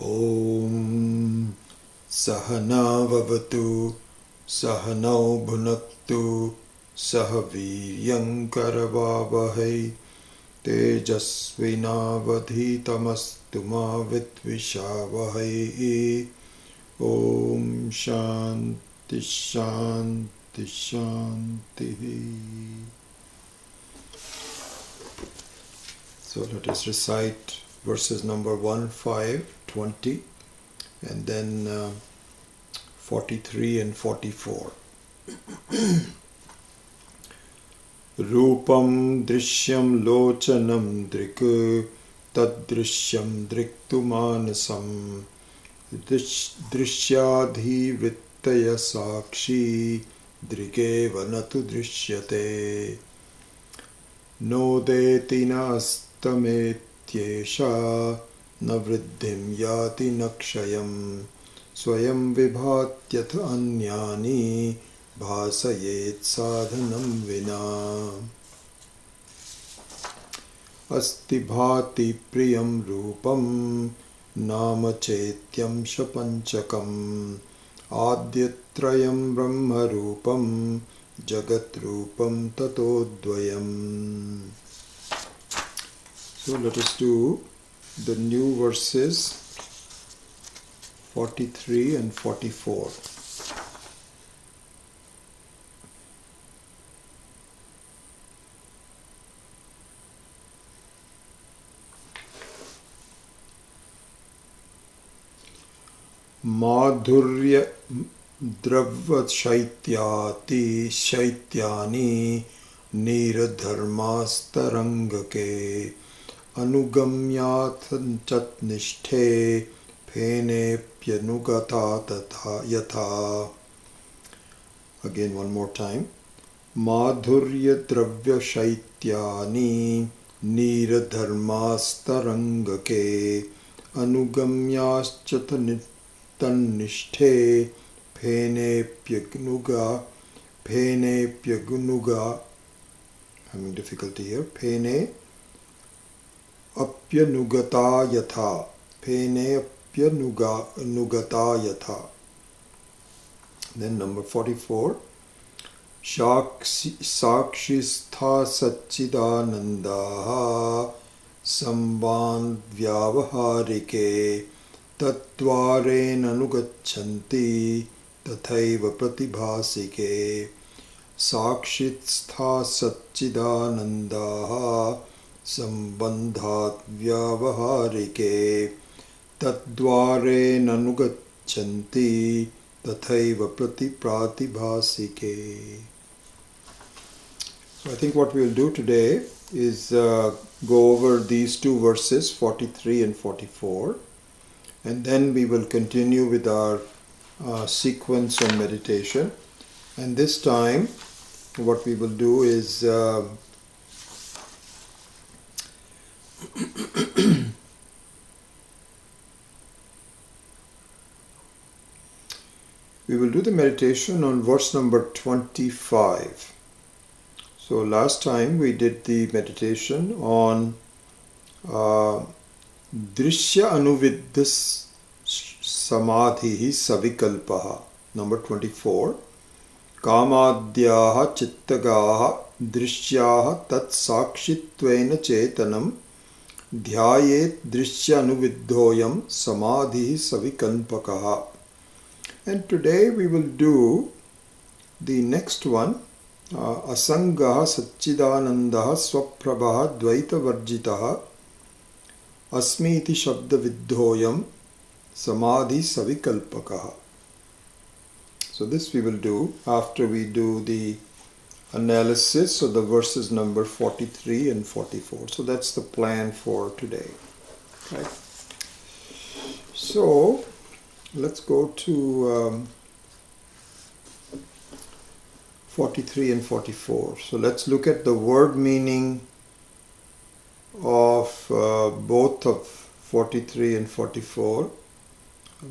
Om Sahana Vavatu Sahanau Bhunaktu Sahaviryam Karavavahai Tejasvinavadhitamastu ma vidvishavahai. Om Shanti Shanti Shanti. So let us recite verses number 1, 5, 20 and then 43 and 44. Rupam drishyam lochanam drik tad drishyam driktu manasam drishyadhi vrittaya sakshi drikeva natu drishyate nodeti nastametyesha navriddhim yati nakshayam swayam vibhatyatha anyani bhasayet sadhanam vina asti bhati priyam rupam nama chetyam shapanchakam adyatrayam brahma rupam jagat rupam tatodvayam. So let us do the new verses 43 and 44. Madhurya dravya shaityani niradharmastarangake anugamyat nishthe phenepyanugata tatha yatha. Again one more time. Madhurya dravya shaityani niradharmastarangake anugamyaschat Tannishthe phenepyagunuga, having difficulty here, phene apyanugata yatha, phene apyanugata yatha. Then number 44, sakshistha satchidanandaha sambandhvyavaharike Tattvarena anugachanti tathaiva pratibhasike sakshitstha satchidanandaha sambandhat vyavaharike tattvarena anugachanti tathaiva pratibhasike. So I think what we will do today is go over these two verses 43 and 44. And then we will continue with our sequence on meditation. And this time, what we will do is we will do the meditation on verse number 25. So last time we did the meditation on Drishya anuviddhas samadhihi savikalpaha. Number 24. Kamadhyaha chittagaha drishyaha tat sakshittvena chetanam dhyayet drishya anuviddhoyam samadhihi savikalpakaha. And today we will do the next one. Asangaha satchidanandaha swaprabhaha dvaita varjitaha Asmiti Shabda Vidhoyam Samadhi Savikalpakaha. So this we will do after we do the analysis of the verses number 43 and 44. So that's the plan for today. Okay. So let's go to 43 and 44. So let's look at the word meaning of both of 43 and 44,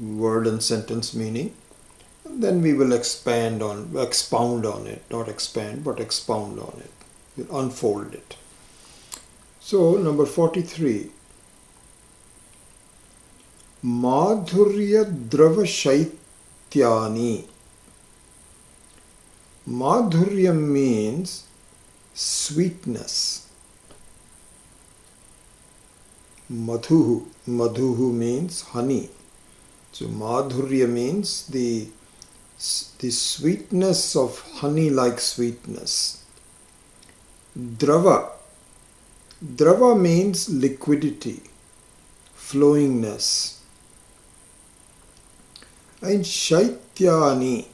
word and sentence meaning, and then we will expound on it, not expand but expound on it, we'll unfold it. So number 43, Madhurya Drava Shaityani. Madhurya means sweetness. Madhuhu. Madhuhu means honey. So Madhurya means the sweetness of honey-like sweetness. Drava. Drava means liquidity, flowingness. And Shaityani.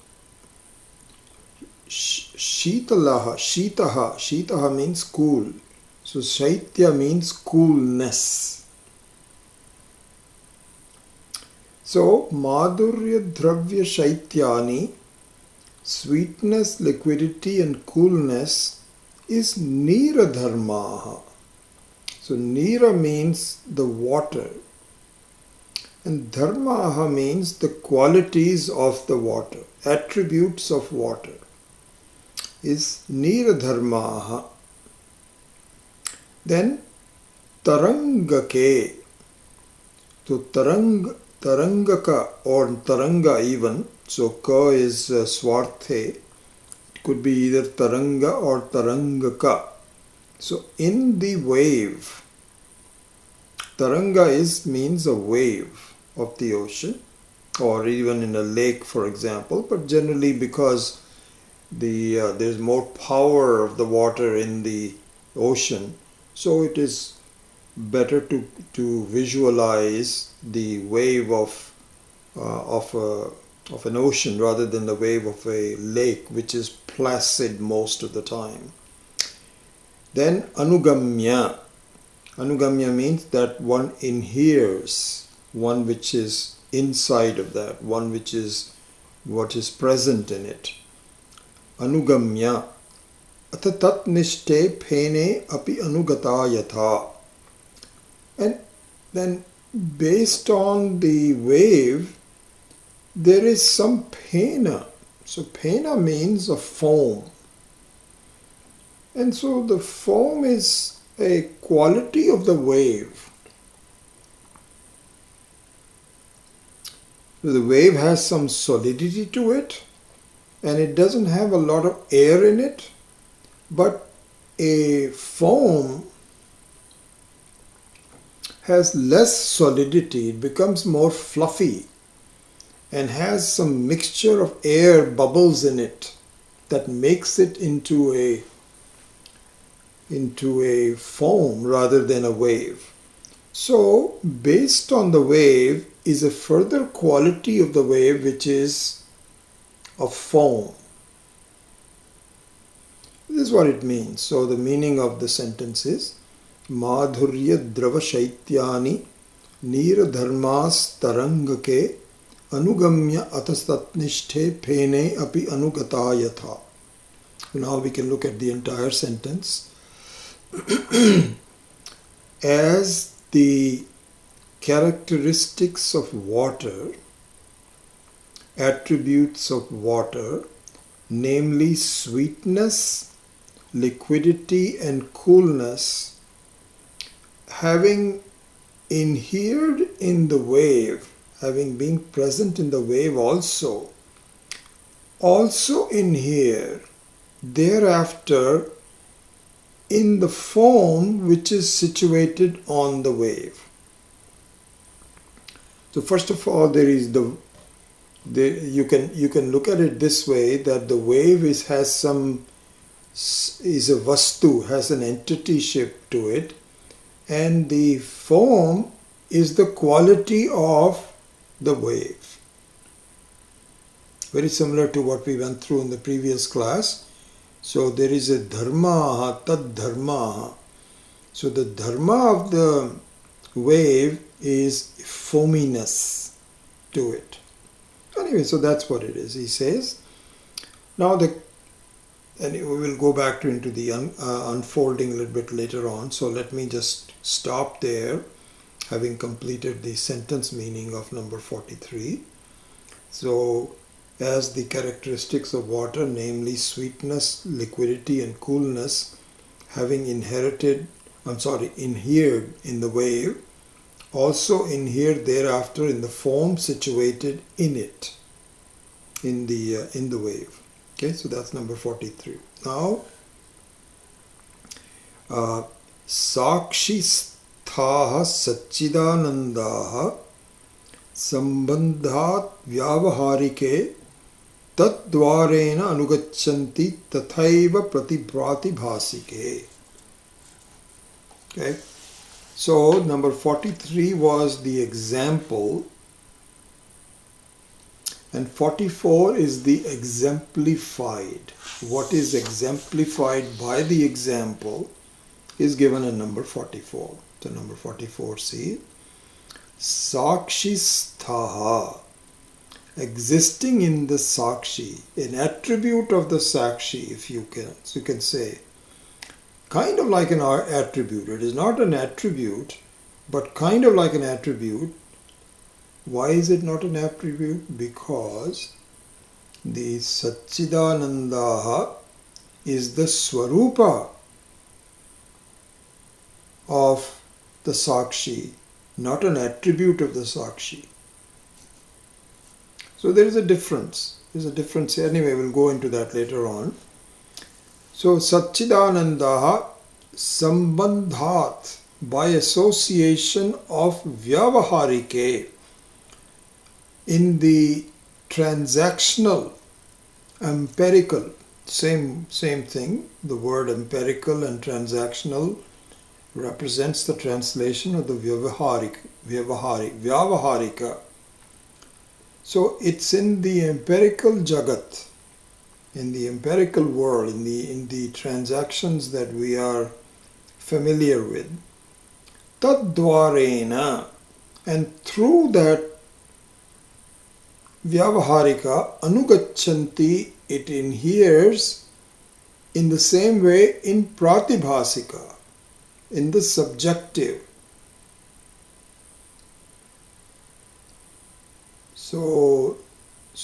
Shitalaha. Shitaha means cool. So Shaitya means coolness. So Madhurya Dravya Shaityani, sweetness, liquidity and coolness is Nira Dharmaha. So Nira means the water and Dharmaha means the qualities of the water, attributes of water is Nira Dharmaha. Then Tarangake. So Tarangaka or Taranga even. So Ka is Swarthe. It could be either Taranga or Tarangaka. So in the wave. Taranga means a wave of the ocean or even in a lake, for example. But generally because there's more power of the water in the ocean, so it is better to visualize the wave of an ocean rather than the wave of a lake, which is placid most of the time. Then Anugamya. Anugamya means that one inheres, one which is inside of that, one which is what is present in it. Anugamya. Atha tat nishte phene api anugata yatha. And then based on the wave, there is some phena. So phena means a foam. And so the foam is a quality of the wave. So the wave has some solidity to it and it doesn't have a lot of air in it, but a foam has less solidity, it becomes more fluffy and has some mixture of air bubbles in it that makes it into a foam rather than a wave. So based on the wave is a further quality of the wave which is a foam. This is what it means. So the meaning of the sentence is Madhurya Drava Shaityani Nira Dharmas Tarangake Anugamya Atastatnishthe Phene Api Anugata Yatha. Now we can look at the entire sentence. As the characteristics of water, attributes of water, namely sweetness, liquidity and coolness, having inhered in the wave, having been present in the wave also inhere thereafter in the foam which is situated on the wave. So first of all, there is you can look at it this way, that the wave is a vastu, has an entityship to it, and the foam is the quality of the wave. Very similar to what we went through in the previous class. So there is a dharma, tad dharma. So the dharma of the wave is foaminess to it. Anyway, so that's what it is, he says. Now and we will go back into the unfolding a little bit later on. So let me just stop there, having completed the sentence meaning of number 43. So as the characteristics of water, namely sweetness, liquidity and coolness, having inhered in the wave, also inhere thereafter in the form situated in it, in the wave. Okay, so that's number 43. Now, Sakshi sthaha Satchidanandaha Sambandhat Vyavaharike Tadvarena Anugachanti Tathaiva Pratibhrati Bhasike. Okay, so number 43 was the example, and 44 is the exemplified. What is exemplified by the example is given in number 44. So number 44, see, Sakshi sthaha, existing in the Sakshi, an attribute of the Sakshi, if you can, so you can say, kind of like an attribute. It is not an attribute, but kind of like an attribute. Why is it not an attribute? Because the Satchidanandaha is the Swarupa of the Sakshi, not an attribute of the Sakshi. So there is a difference. There's a difference. Anyway, we'll go into that later on. So Satchidanandaha Sambandhat, by association of Vyavaharike, in the transactional, empirical, same thing. The word empirical and transactional represents the translation of the Vyavaharika. So it's in the empirical jagat, in the empirical world, in the transactions that we are familiar with. Tadvarena, and through that Vyavaharika, Anugachanti, it inheres in the same way in Pratibhasika, in the subjective. So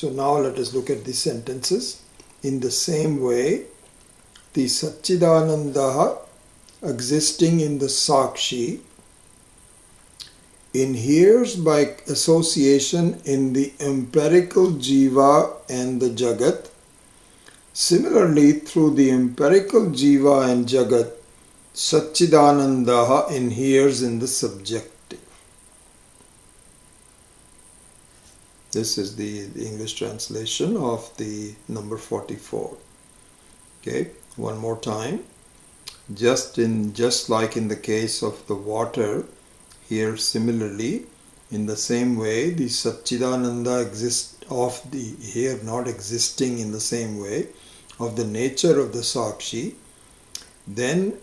now let us look at the sentences. In the same way, the Satchidanandaha, existing in the Sakshi, inheres by association in the empirical Jiva and the Jagat. Similarly, through the empirical Jiva and Jagat, Satchidanandaha inheres in the subjective. This is the English translation of the number 44. Okay, one more time. Just like in the case of the water, here similarly, in the same way, the Satchidananda exists of the, here not existing in the same way, of the nature of the Sakshi, then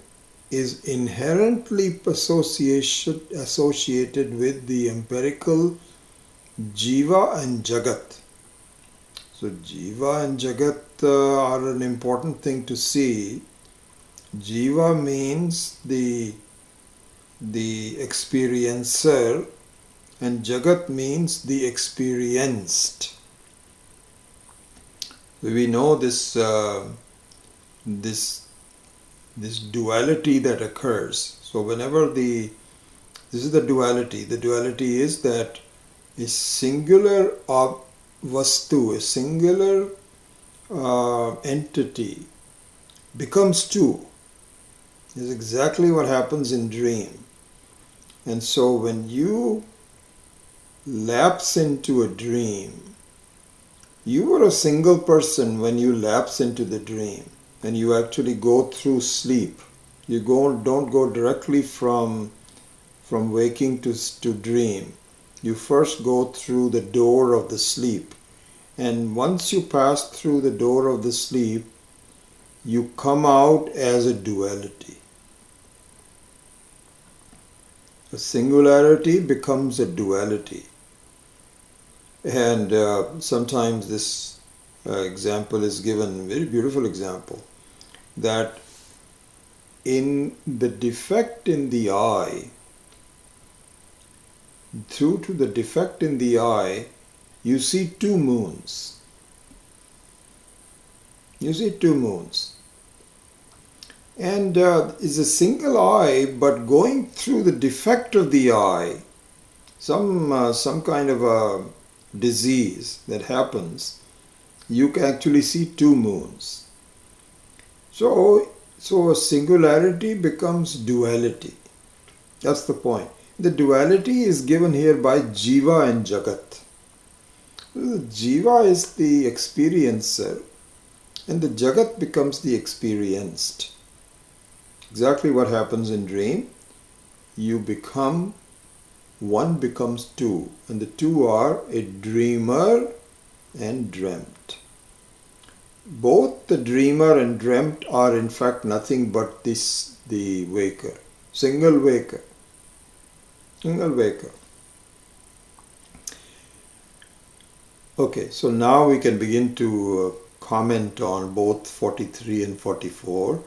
is inherently associated with the empirical Jiva and Jagat. So Jiva and Jagat are an important thing to see. Jiva means the experiencer, and Jagat means the experienced. We know this duality that occurs. So whenever this is the duality. The duality is that a singular vastu, a singular entity becomes two. This is exactly what happens in dream. And so when you lapse into a dream, you are a single person when you lapse into the dream and you actually go through sleep. You don't go directly from waking to dream. You first go through the door of the sleep, and once you pass through the door of the sleep, you come out as a duality. A singularity becomes a duality. And sometimes this example is given, a very beautiful example, that in the defect in the eye, due to the defect in the eye, you see two moons. You see two moons. And it's a single eye, but going through the defect of the eye, some kind of a disease that happens, you can actually see two moons. So a singularity becomes duality. That's the point. The duality is given here by Jiva and Jagat. The Jiva is the experiencer and the Jagat becomes the experienced. Exactly what happens in dream. You become, one becomes two, and the two are a dreamer and dreamt. Both the dreamer and dreamt are in fact nothing but the waker, single waker. Single waker. Okay, so now we can begin to comment on both 43 and 44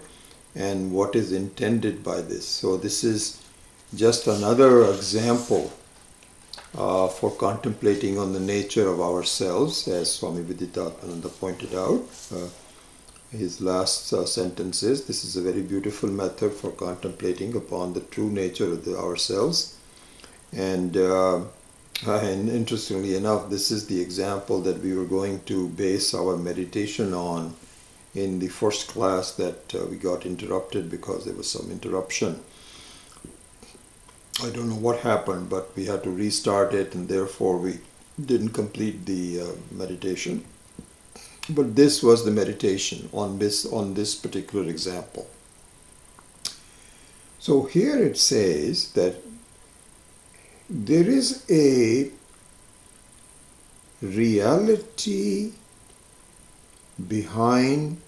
and what is intended by this. So this is just another example for contemplating on the nature of ourselves, as Swami Viditatmananda pointed out. His last sentence is, this is a very beautiful method for contemplating upon the true nature of ourselves. And interestingly enough, this is the example that we were going to base our meditation on in the first class that we got interrupted because there was some interruption. I don't know what happened, but we had to restart it and therefore we didn't complete the meditation. But this was the meditation on this particular example. So here it says that there is a reality behind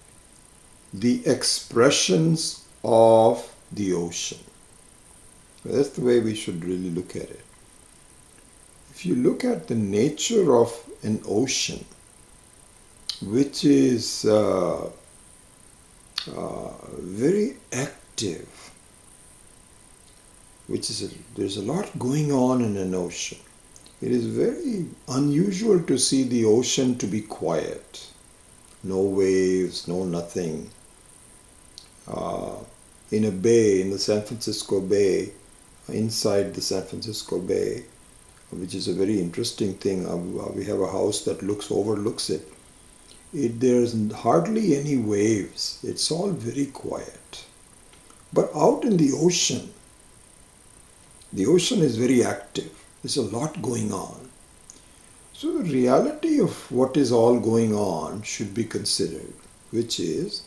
the expressions of the ocean. That's the way we should really look at it. If you look at the nature of an ocean, which is very active, there's a lot going on in an ocean. It is very unusual to see the ocean to be quiet. No waves, no nothing. In a bay, in the San Francisco Bay, inside the San Francisco Bay, which is a very interesting thing. We have a house that overlooks it. There's hardly any waves. It's all very quiet. But out in the ocean is very active. There's a lot going on. So the reality of what is all going on should be considered, which is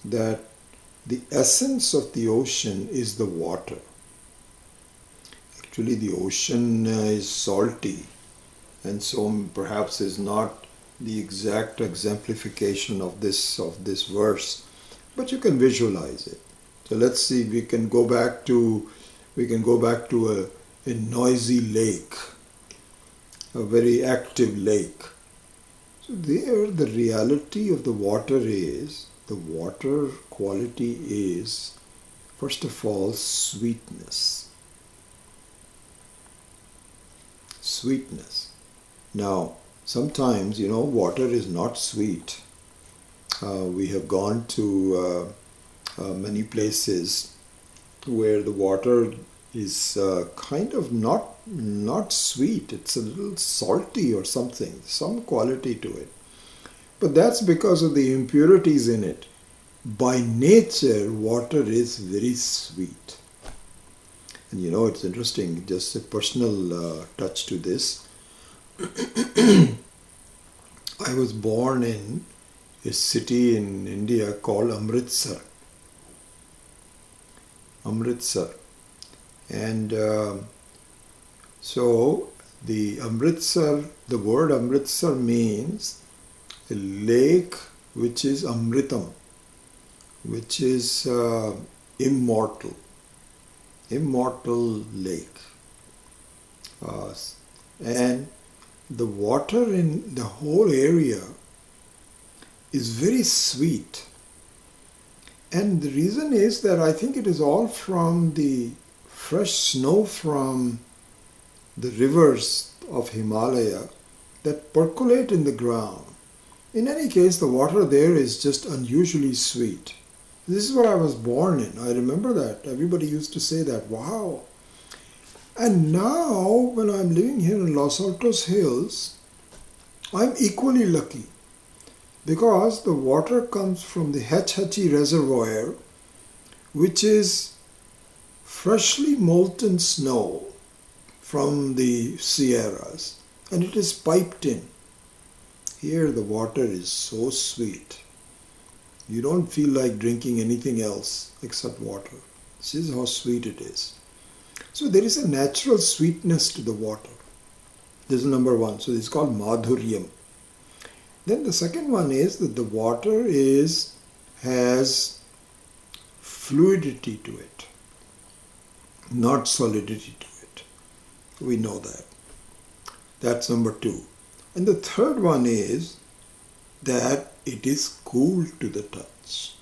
that the essence of the ocean is the water. Actually, the ocean is salty, and so perhaps is not the exact exemplification of this verse, but you can visualize it. So let's see. We can go back to a noisy lake, a very active lake. So there, the reality of the water is, the water quality is, first of all, sweetness. Sweetness. Now, sometimes, water is not sweet. We have gone to many places where the water is kind of not sweet. It's a little salty or something, some quality to it. But that's because of the impurities in it. By nature, water is very sweet. And it's interesting, just a personal touch to this. I was born in a city in India called Amritsar. And so the word Amritsar means a lake which is Amritam, which is immortal lake. And the water in the whole area is very sweet. And the reason is that I think it is all from the fresh snow from the rivers of Himalaya that percolate in the ground. In any case, the water there is just unusually sweet. This is what I was born in. I remember that. Everybody used to say that. Wow. And now when I'm living here in Los Altos Hills, I'm equally lucky because the water comes from the Hetch-Hetchy Reservoir, which is freshly molten snow from the Sierras, and it is piped in. Here the water is so sweet. You don't feel like drinking anything else except water. This is how sweet it is. So there is a natural sweetness to the water. This is number one. So it's called madhuryam. Then the second one is that the water has fluidity to it, not solidity to it. We know that. That's number two. And the third one is that it is cool to the touch.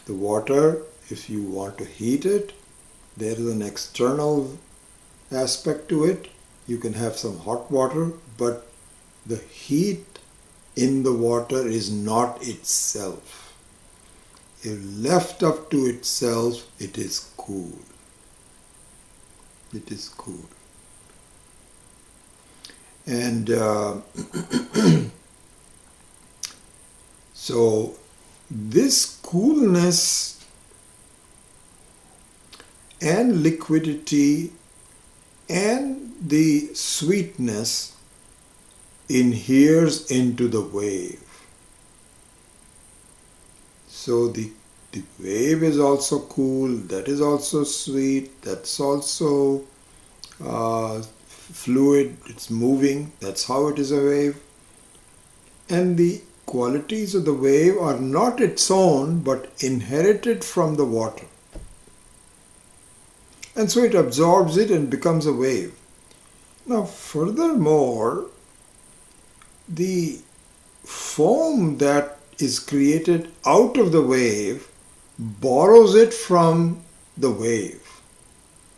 The water, if you want to heat it, there is an external aspect to it. You can have some hot water, but the heat in the water is not itself. If left up to itself, it is cool. It is cool. And so this coolness and liquidity and the sweetness inheres into the wave. So the wave is also cool, that is also sweet, that's also fluid, it's moving, that's how it is a wave. And the qualities of the wave are not its own but inherited from the water. And so it absorbs it and becomes a wave. Now furthermore, the foam that is created out of the wave borrows it from the wave.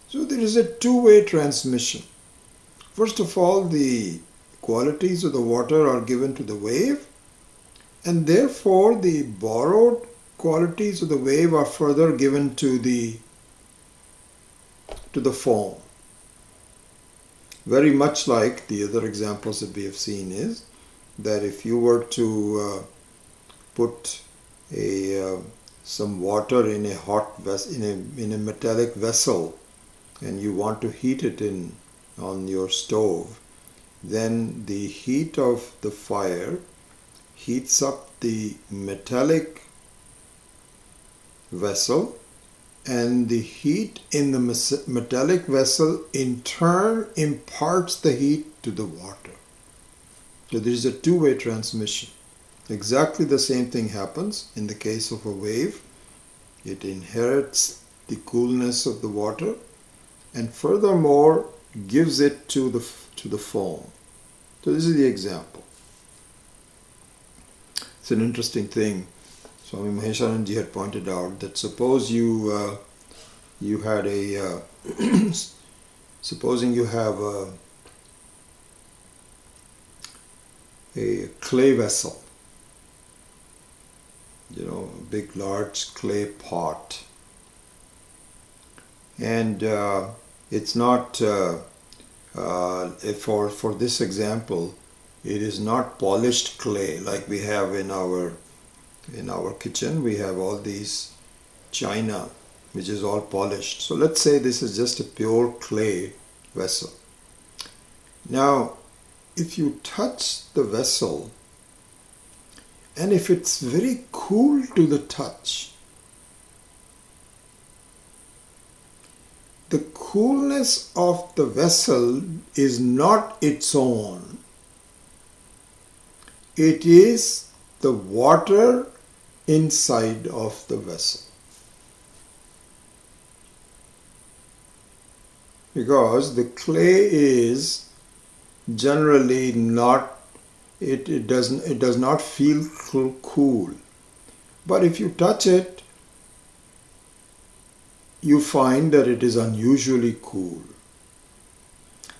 So there is a two-way transmission. First of all, the qualities of the water are given to the wave, and therefore the borrowed qualities of the wave are further given to the foam. Very much like the other examples that we have seen is that if you were to put some water in a hot in a metallic vessel and you want to heat it on your stove, then the heat of the fire heats up the metallic vessel, and the heat in the metallic vessel in turn imparts the heat to the water. So there is a two-way transmission. Exactly the same thing happens in the case of a wave. It inherits the coolness of the water and furthermore gives it to the foam. So this is the example. It's an interesting thing. Swami Maheshananji had pointed out that suppose you had a supposing you have a clay vessel, a big large clay pot, and it's not for this example, it is not polished clay like we have in our kitchen. We have all these china which is all polished. So let's say this is just a pure clay vessel. Now if you touch the vessel and if it's very cool to the touch, the coolness of the vessel is not its own. It is the water inside of the vessel. Because the clay is generally not, it does not feel cool. But if you touch it, you find that it is unusually cool.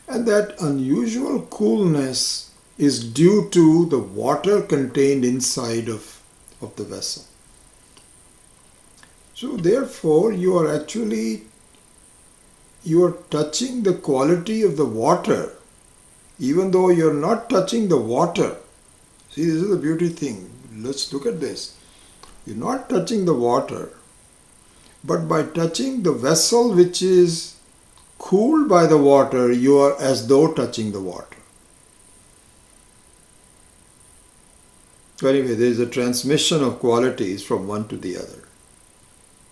And that unusual coolness is due to the water contained inside of the vessel. So therefore you are actually you are touching the quality of the water, even though you're not touching the water. See, this is the beauty thing. Let's look at this. You're not touching the water, but by touching the vessel which is cooled by the water, you are as though touching the water. So anyway, there is a transmission of qualities from one to the other.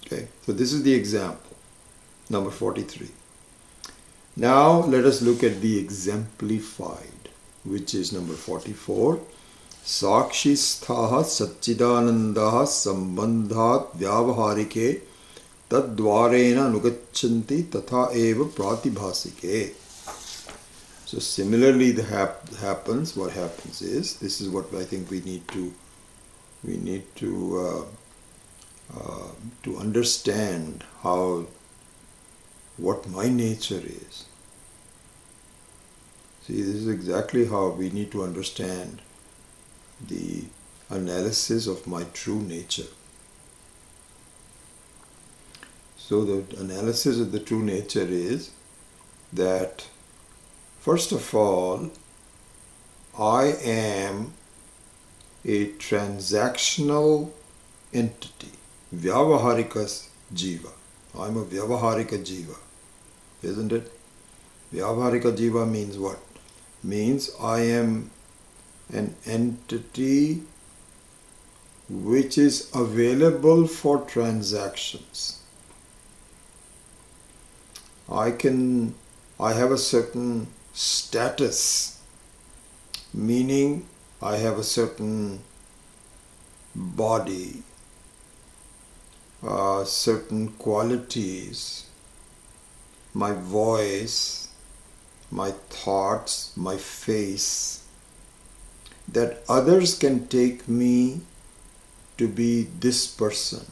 Okay, so this is the example, number 43. Now let us look at the exemplified, which is number 44. Sakshisthaha Satchidanandaha Sambandhat Vyavaharike Tadvarena Nugachanti Tatha Eva Pratibhasike. So similarly what happens is, this is what I think we need to understand what my nature is. See, this is exactly how we need to understand the analysis of my true nature. So the analysis of the true nature is that, first of all, I am a transactional entity, Vyavaharika Jiva. I'm a Vyavaharika Jiva, isn't it? Vyavaharika Jiva means what? Means I am an entity which is available for transactions. I have a certain status, meaning I have a certain body, certain qualities, my voice, my thoughts, my face, that others can take me to be this person.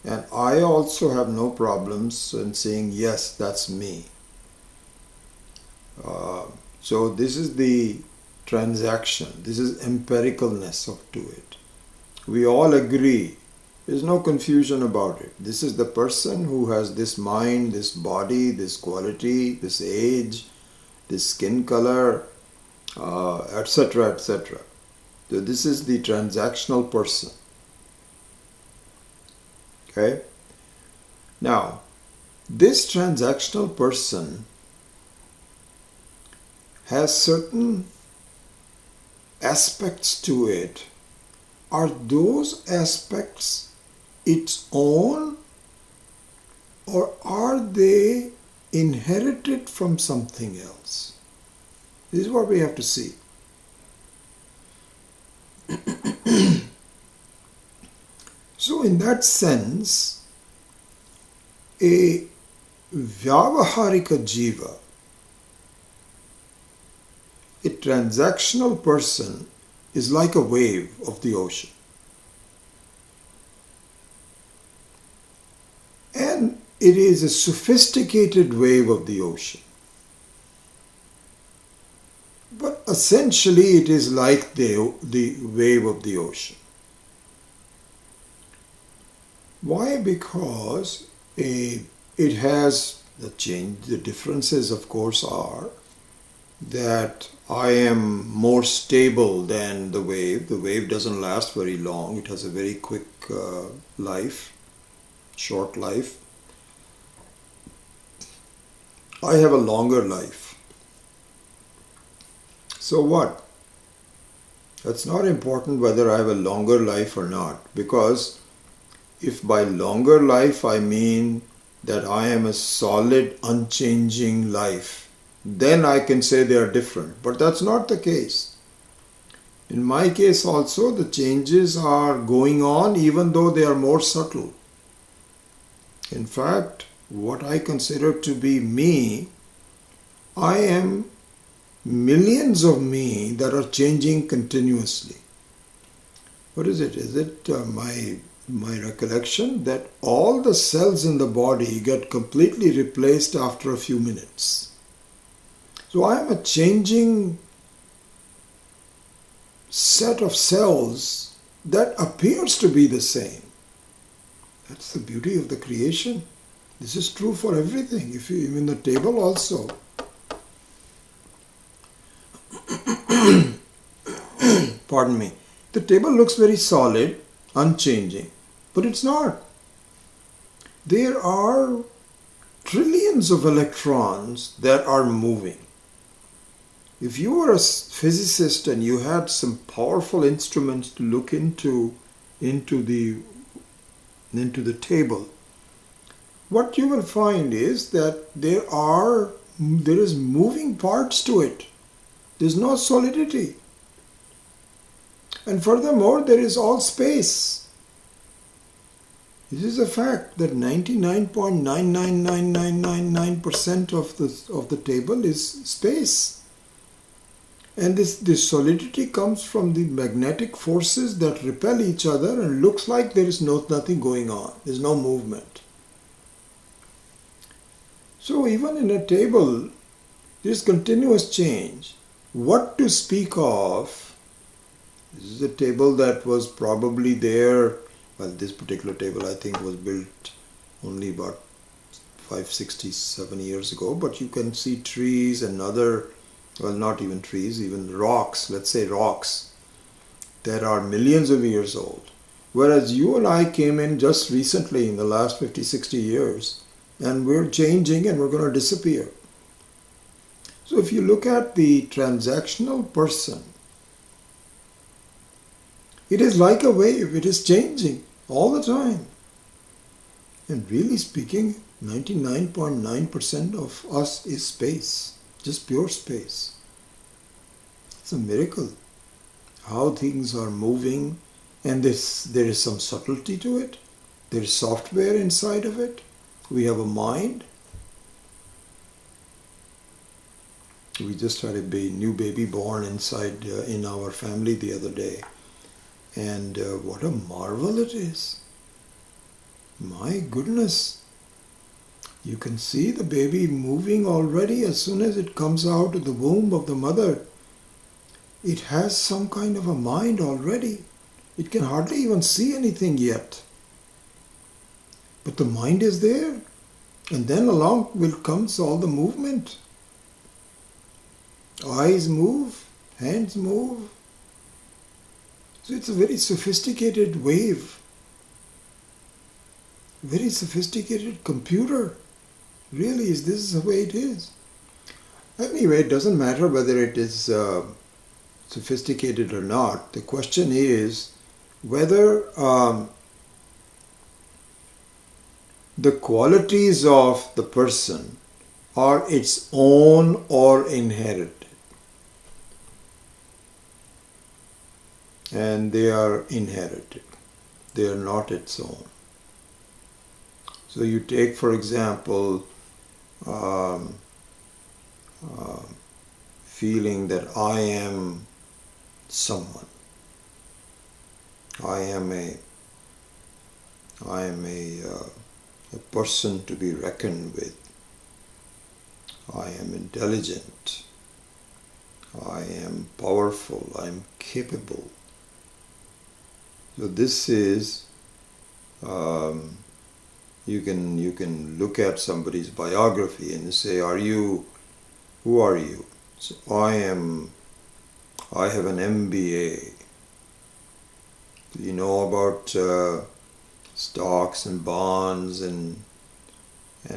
And I also have no problems in saying, yes, that's me. So this is the transaction. This is empiricalness to it. We all agree. There's no confusion about it. This is the person who has this mind, this body, this quality, this age, this skin color, etc., etc. So this is the transactional person. Okay? Now, this transactional person has certain aspects to it. Are those aspects its own, or are they inherited from something else? This is what we have to see. So in that sense, a Vyavaharika Jiva, a transactional person, is like a wave of the ocean. And it is a sophisticated wave of the ocean. But essentially it is like the wave of the ocean. Why? Because it has the change. The differences, of course, are that I am more stable than the wave. The wave doesn't last very long. It has a very quick life, short life. I have a longer life. So what? It's not important whether I have a longer life or not, because if by longer life I mean that I am a solid, unchanging life, then I can say they are different. But that's not the case. In my case also, the changes are going on even though they are more subtle. In fact, what I consider to be me, I am millions of me that are changing continuously. What is it? Is it my recollection that all the cells in the body get completely replaced after a few minutes? So I am a changing set of cells that appears to be the same. That's the beauty of the creation. This is true for everything. If you, even the table also. Pardon me. The table looks very solid, unchanging, but it's not. There are trillions of electrons that are moving. If you were a physicist and you had some powerful instruments to look into the table, what you will find is that there is moving parts to it. There's no solidity. And furthermore, there is all space. This is a fact that 99.99999% of the table is space. And this solidity comes from the magnetic forces that repel each other, and looks like there is nothing going on. There's no movement. So even in a table, there is continuous change. What to speak of? This is a table that was probably there. Well, this particular table I think was built only about 567 years ago, but you can see trees and other, well, not even trees, even rocks, let's say rocks, that are millions of years old. Whereas you and I came in just recently in the last 50, 60 years, and we're changing and we're going to disappear. So if you look at the transactional person, it is like a wave. It is changing all the time. And really speaking, 99.9% of us is space, just pure space. It's a miracle how things are moving, and there is some subtlety to it. There is software inside of it. We have a mind. We just had a new baby born inside in our family the other day. And what a marvel it is. My goodness. You can see the baby moving already as soon as it comes out of the womb of the mother. It has some kind of a mind already. It can hardly even see anything yet. But the mind is there. And then along comes all the movement. Eyes move, hands move. So it's a very sophisticated wave. Very sophisticated computer. Really, this is the way it is. Anyway, it doesn't matter whether it is sophisticated or not. The question is whether the qualities of the person are its own or inherited. And they are inherited. They are not its own. So you take, for example, feeling that I am someone. I am a person to be reckoned with. I am intelligent. I am powerful. I am capable. So this is, you can look at somebody's biography and say, who are you? So I have an MBA. You know about stocks and bonds and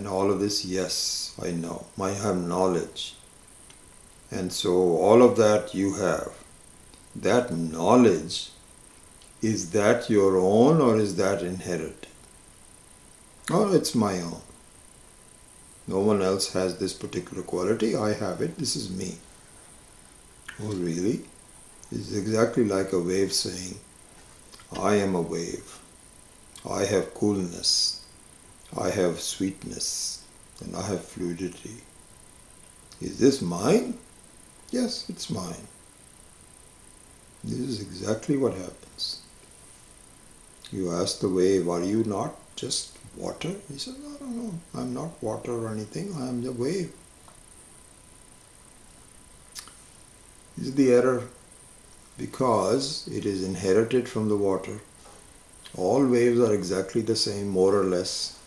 all of this? Yes, I know. I have knowledge. And so all of that you have. That knowledge, is that your own or is that inherited? Oh, it's my own. No one else has this particular quality. I have it. This is me. Oh, really? It's exactly like a wave saying, I am a wave. I have coolness. I have sweetness. And I have fluidity. Is this mine? Yes, it's mine. This is exactly what happens. You ask the wave, are you not just water? He said, no, I'm not water or anything, I am the wave. This is the error, because it is inherited from the water. All waves are exactly the same, more or less.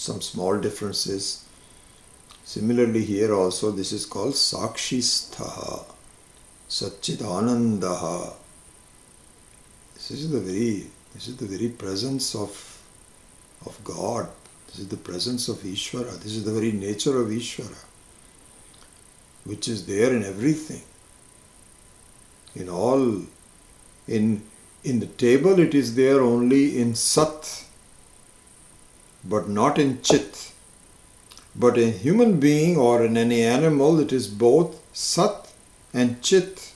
some small differences. Similarly here also this is called Sakshisthaha, Satchidanandaha. This is the very presence of God. This is the presence of Ishvara. This is the very nature of Ishvara, which is there in everything. In the table it is there only in Sat, but not in Chit. But in a human being or in any animal it is both Sat and Chit.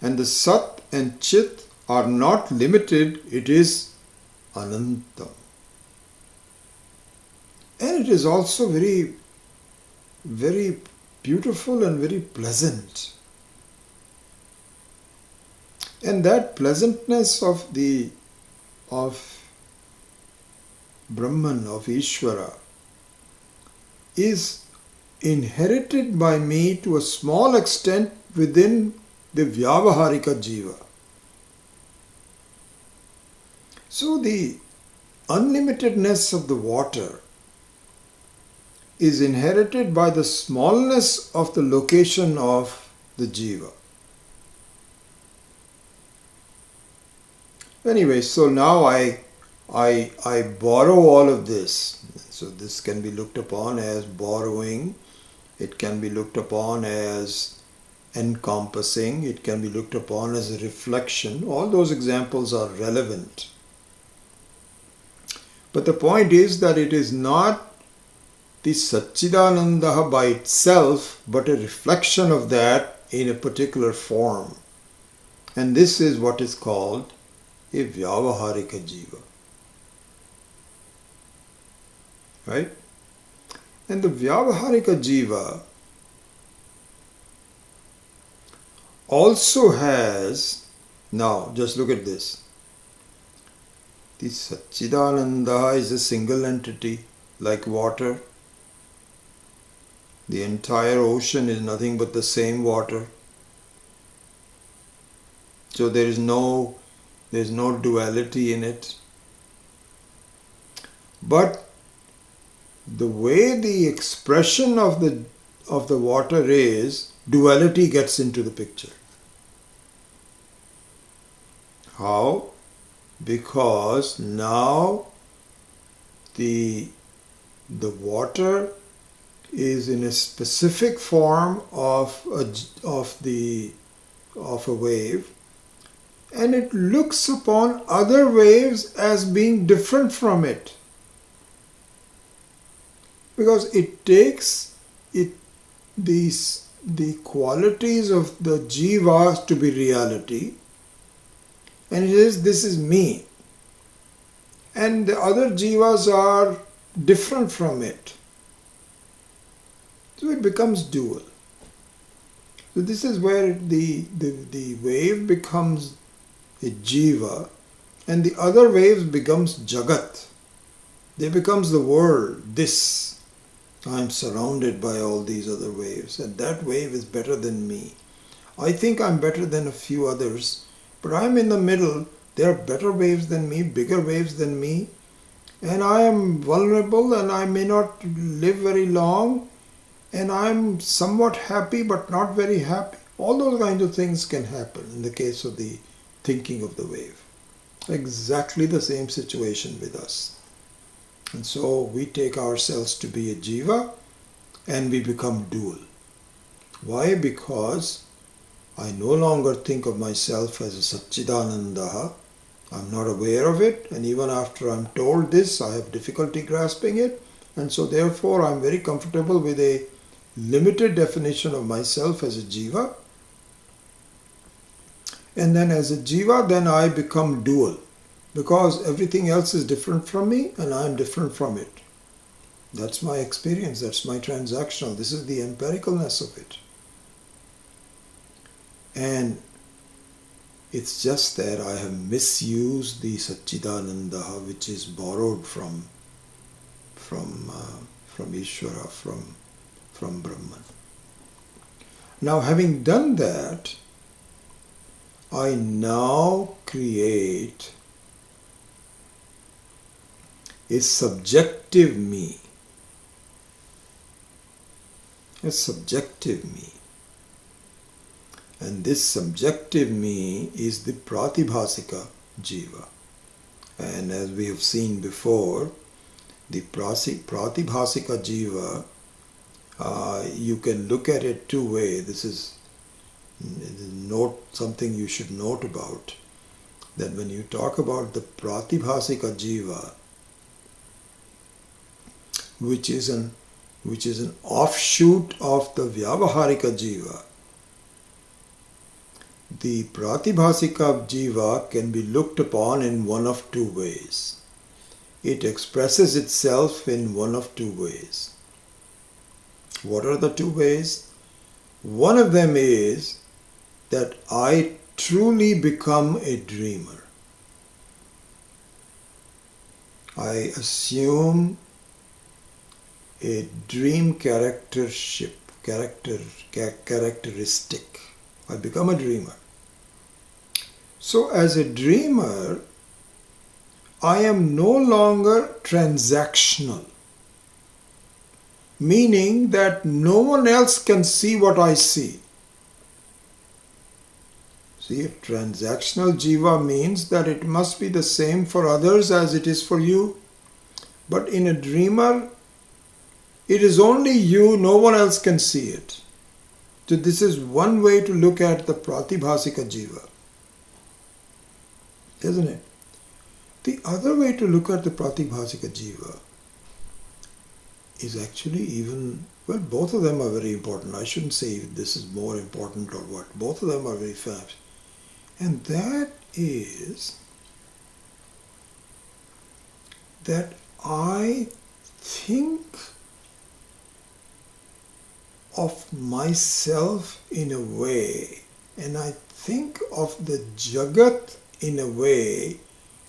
And the Sat and Chit are not limited, it is Anantam. And it is also very, very beautiful and very pleasant. And that pleasantness of Brahman, of Ishvara, is inherited by me to a small extent within the Vyavaharika Jiva. So the unlimitedness of the water is inherited by the smallness of the location of the Jiva. Anyway, so now I borrow all of this. So this can be looked upon as borrowing. It can be looked upon as encompassing. It can be looked upon as a reflection. All those examples are relevant. But the point is that it is not the Satchidanandaha by itself, but a reflection of that in a particular form. And this is what is called a Vyavaharika Jiva. Right? And the Vyavaharika Jiva also has, now just look at this. The Satchidananda is a single entity like water. The entire ocean is nothing but the same water. So there is no duality in it. But the way the expression of the water is, duality gets into the picture. How? Because now the water is in a specific form of a wave, and it looks upon other waves as being different from it, because it takes the qualities of the jivas to be reality, and it says this is me, and the other jivas are different from it. So it becomes dual. So this is where the wave becomes a jiva, and the other waves becomes jagat. They becomes the world, this. I am surrounded by all these other waves, and that wave is better than me. I think I'm better than a few others, but I'm in the middle. There are better waves than me, bigger waves than me, and I am vulnerable and I may not live very long, and I'm somewhat happy but not very happy. All those kinds of things can happen in the case of the thinking of the wave. Exactly the same situation with us. And so we take ourselves to be a jiva and we become dual. Why? Because I no longer think of myself as a Satchidanandaha. I'm not aware of it, and even after I'm told this, I have difficulty grasping it, and so therefore I'm very comfortable with a limited definition of myself as a jiva. And then as a jiva, then I become dual, because everything else is different from me and I am different from it. That's my experience, that's my transactional, this is the empiricalness of it. And it's just that I have misused the Satchidanandaha, which is borrowed from Ishvara, from Brahman. Now, having done that, I now create a subjective me. A subjective me. And this subjective me is the pratibhasika jiva. And as we have seen before, the pratibhasika jiva, you can look at it two ways. This is something you should note about, that when you talk about the pratibhasika jiva, which is an offshoot of the vyavaharika jiva, the pratibhasika jiva can be looked upon in one of two ways. It expresses itself in one of two ways. What are the two ways? One of them is that I truly become a dreamer. I assume a dream characteristic. I become a dreamer. So as a dreamer, I am no longer transactional, meaning that no one else can see what I see. See, transactional jiva means that it must be the same for others as it is for you. But in a dreamer, it is only you, no one else can see it. So this is one way to look at the pratibhasika jiva, isn't it? The other way to look at the pratibhasika jiva is actually even, well, both of them are very important. I shouldn't say this is more important or what. Both of them are very fast. And that is that I think of myself in a way, and I think of the Jagat in a way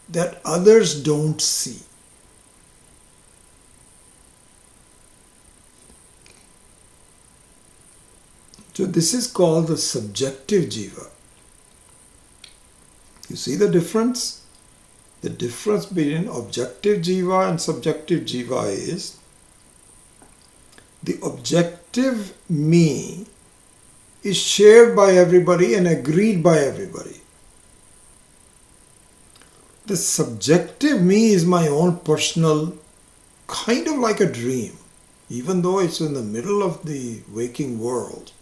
that others don't see. So this is called the subjective jiva. You see the difference? The difference between objective jiva and subjective jiva is the objective me is shared by everybody and agreed by everybody. The subjective me is my own personal, kind of like a dream, even though it's in the middle of the waking world.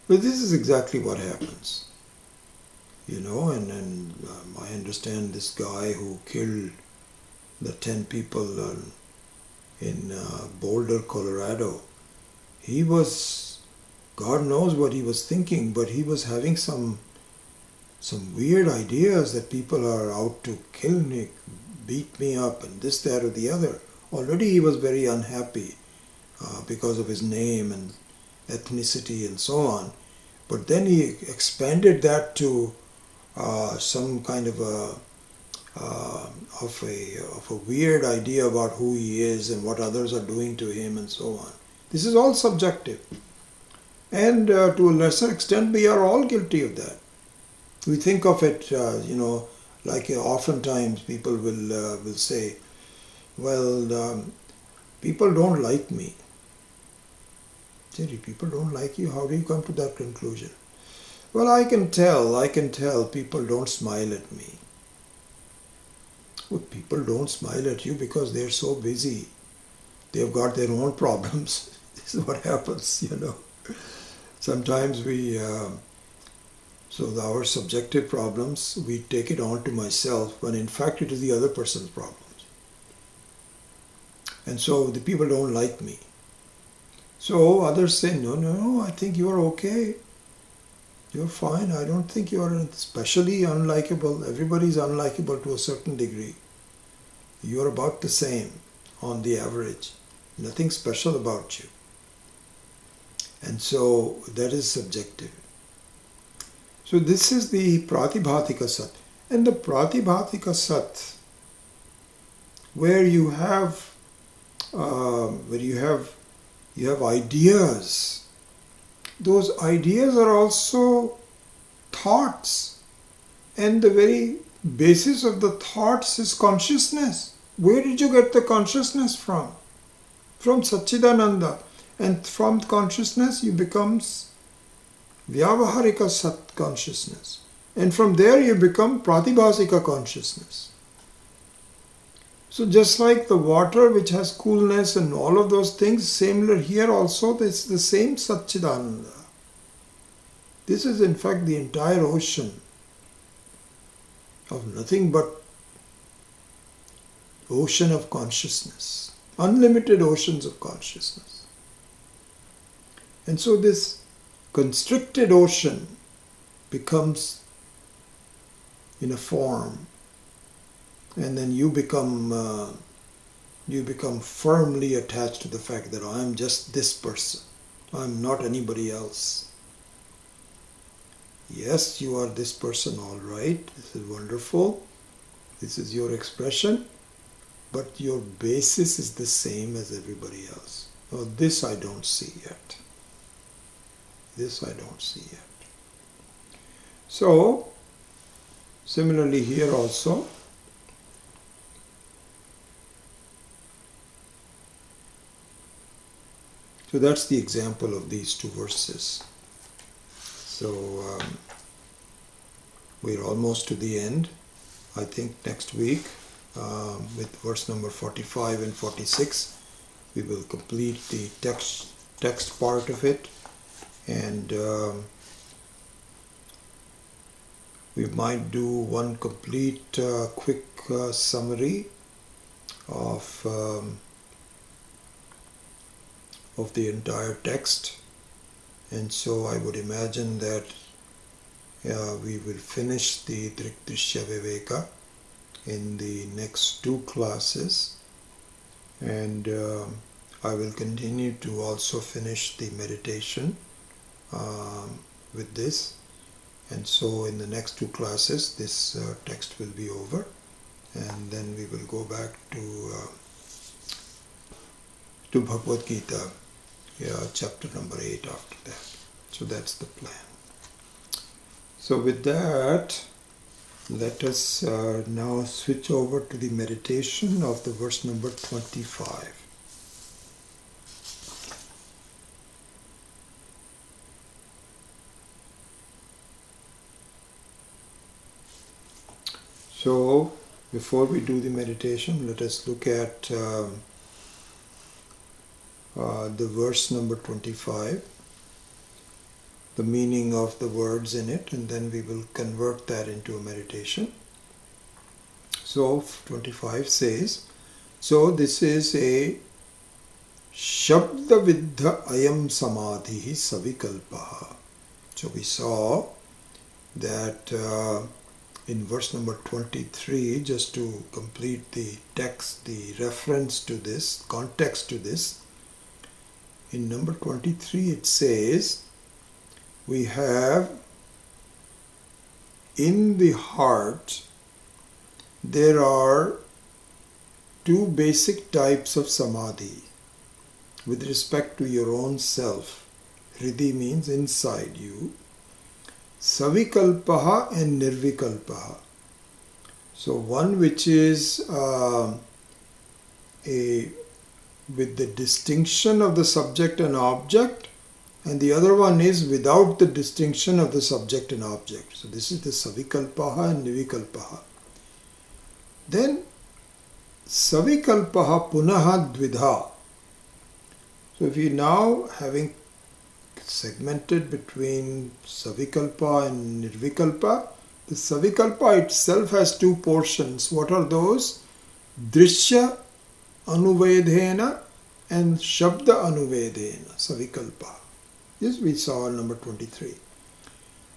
But this is exactly what happens. You know, and I understand this guy who killed the 10 people in Boulder, Colorado. He was, God knows what he was thinking, but he was having some weird ideas that people are out to kill me, beat me up, and this, that, or the other. Already he was very unhappy because of his name and ethnicity and so on. But then he expanded that to some kind of a weird idea about who he is and what others are doing to him and so on. This is all subjective, and to a lesser extent we are all guilty of that. We think of it, like oftentimes people will say, well, people don't like me. Jerry, people don't like you? How do you come to that conclusion? Well, I can tell people don't smile at me. Well, people don't smile at you because they're so busy. They've got their own problems. This is what happens, Sometimes so our subjective problems, we take it on to myself when in fact it is the other person's problems. And so the people don't like me. So others say, no, I think you're okay. You're fine. I don't think you're especially unlikable. Everybody's unlikable to a certain degree. You're about the same on the average. Nothing special about you. And so that is subjective. So this is the pratibhatika sat. And the pratibhatika sat, where you have ideas. Those ideas are also thoughts, and the very basis of the thoughts is consciousness. Where did you get the consciousness from? From Satchidananda. And from consciousness you becomes Vyavaharika Sat consciousness. And from there you become Pratibhasika consciousness. So just like the water which has coolness and all of those things, similar here also, it's the same Satchidananda. This is in fact the entire ocean of nothing but ocean of consciousness, unlimited oceans of consciousness. And so this constricted ocean becomes in a form, and then you become firmly attached to the fact that I am just this person. I am not anybody else. Yes, you are this person, all right. This is wonderful. This is your expression. But your basis is the same as everybody else. Oh, this I don't see yet. This I don't see yet. So, similarly here also, so that's the example of these two verses. So we're almost to the end. I think next week with verse number 45 and 46 we will complete the text part of it, and we might do one complete quick summary of the entire text. And so I would imagine that we will finish the Drg Drsya Viveka in the next two classes, and I will continue to also finish the meditation with this. And so in the next two classes this text will be over, and then we will go back to Bhagavad Gita, chapter number 8 after that. So that's the plan. So with that, let us now switch over to the meditation of the verse number 25. So before we do the meditation, let us look at the verse number 25, the meaning of the words in it, and then we will convert that into a meditation. So 25 says, so this is a Shabda Viddha Ayam Samadhi Savikalpaha. So we saw that in verse number 23, just to complete the text, the reference to this, context to this, in number 23 it says, we have in the heart there are two basic types of samadhi with respect to your own self. Hridi means inside you. Savikalpaha and Nirvikalpaha. So one which is with the distinction of the subject and object, and the other one is without the distinction of the subject and object. So this is the Savikalpaha and Nirvikalpaha. Then Savikalpaha Punaha Dvidha. So if you now, having segmented between Savikalpa and Nirvikalpa, the Savikalpa itself has two portions. What are those? Drishya Anuvedhena and Shabda Anuvedhena, Savikalpa. This we saw in number 23.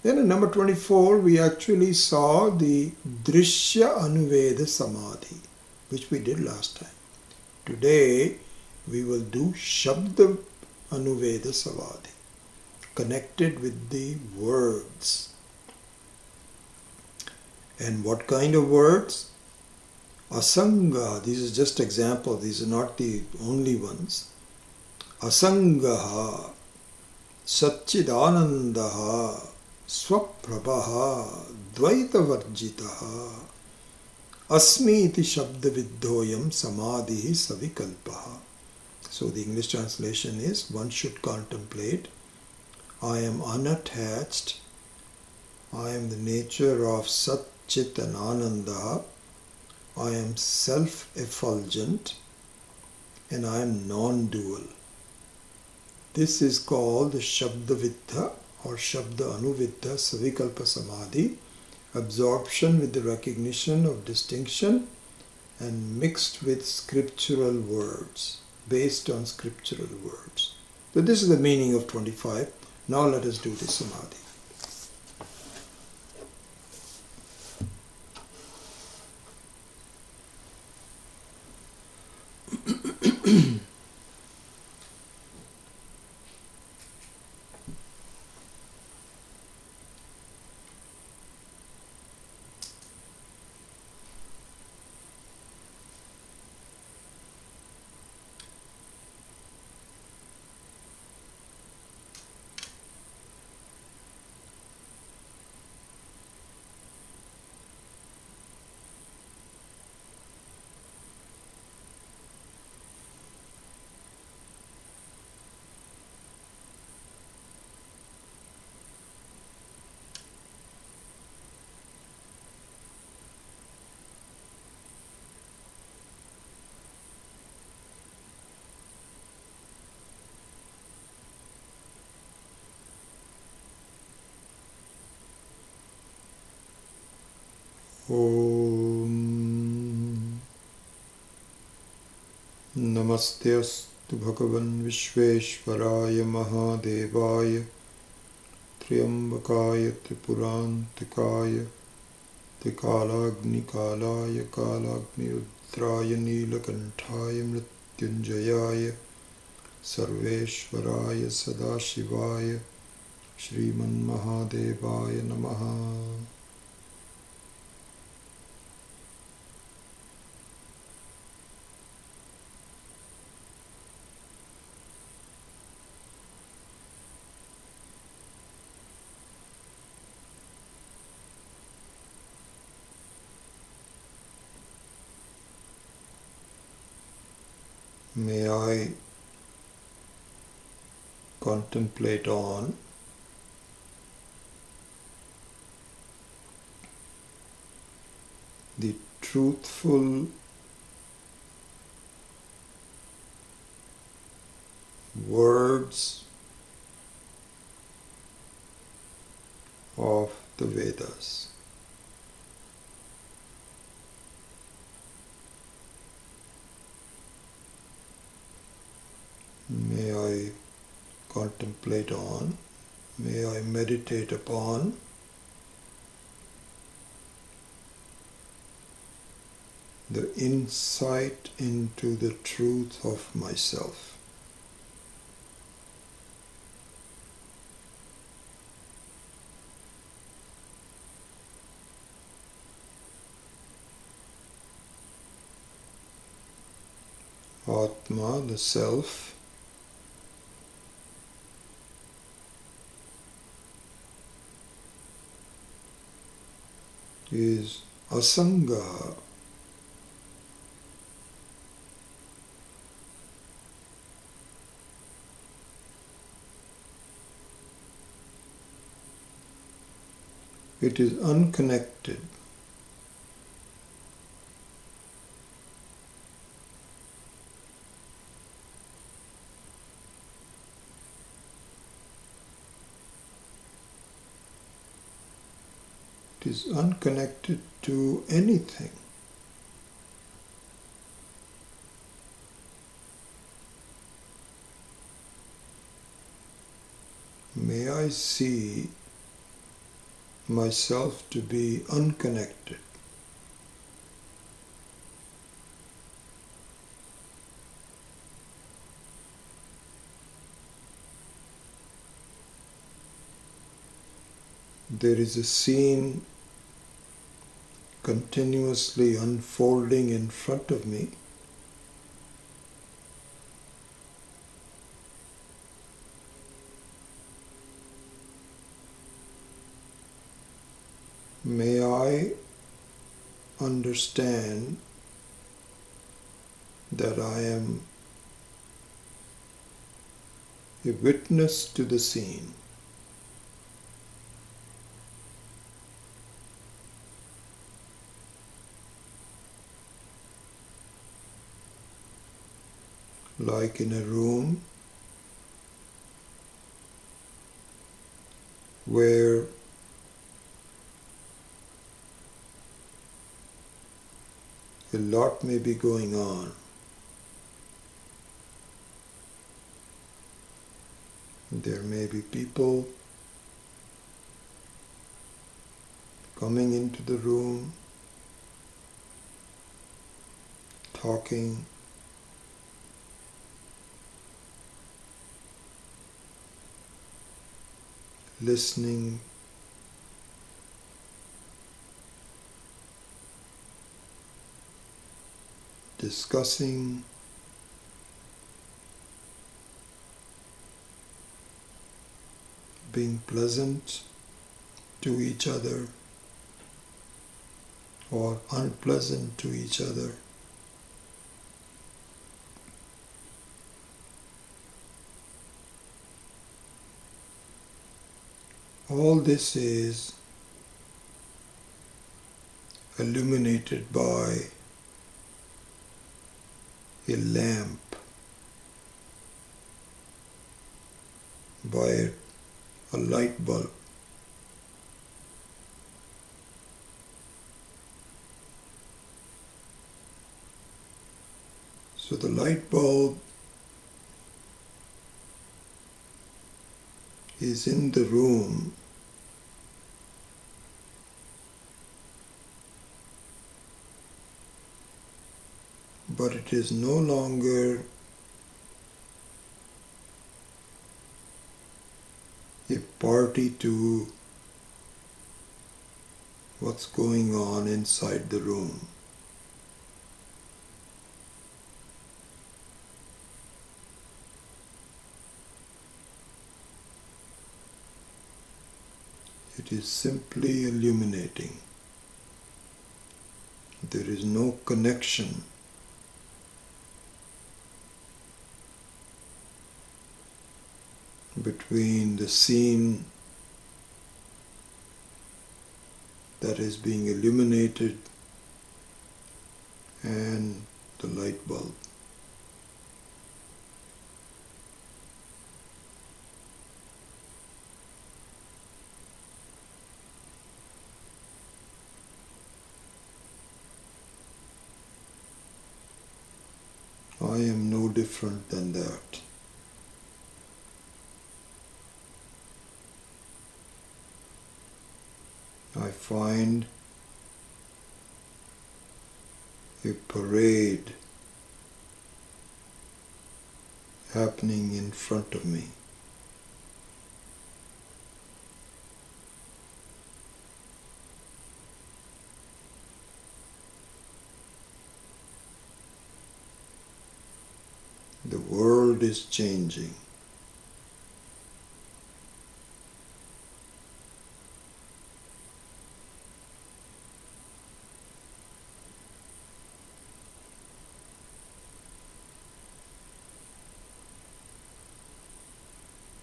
Then in number 24 we actually saw the Drishya Anuveda Samadhi, which we did last time. Today we will do Shabda Anuveda Samadhi, connected with the words. And what kind of words? Asanga, these are just examples, these are not the only ones. Asangaha, Satchidanandaha, Swaprabhaha, Dvaitavarjitaha, Asmi iti shabda viddhoyam samadhi savikalpaha. So the English translation is, one should contemplate, I am unattached, I am the nature of Sat, Chit and Ananda, I am self-effulgent, and I am non-dual. This is called the Shabda Viddha or Shabda Anuviddha Savikalpa Samadhi, absorption with the recognition of distinction and mixed with scriptural words, based on scriptural words. So this is the meaning of 25. Now let us do the Samadhi. Om Namaste Astu Bhagavan Vishveshwaraya Mahadevaya Triambakaya Tripurantikaya Trikalagni Kalaya Kalagni Rudraya Neelakantaya Mrityunjayaya Sarveshwaraya Sadashivaya Shriman Mahadevaya Namaha. May I contemplate on the truthful words of the Vedas. May I contemplate on, may I meditate upon the insight into the truth of myself. Atma, the self, is asanga. It is unconnected. It is unconnected to anything. May I see myself to be unconnected. There is a scene continuously unfolding in front of me. May I understand that I am a witness to the scene. Like in a room where a lot may be going on. There may be people coming into the room, talking, listening, discussing, being pleasant to each other or unpleasant to each other. All this is illuminated by a lamp, by a light bulb. So the light bulb is in the room, but it is no longer a party to what's going on inside the room. It is simply illuminating. There is no connection between the scene that is being illuminated and the light bulb. I am no different than that. I find a parade happening in front of me. The world is changing.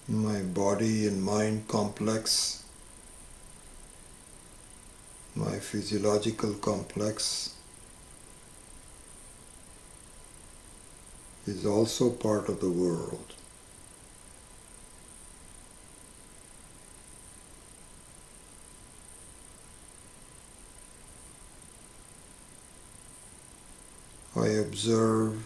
My body and mind complex, my physiological complex is also part of the world. I observe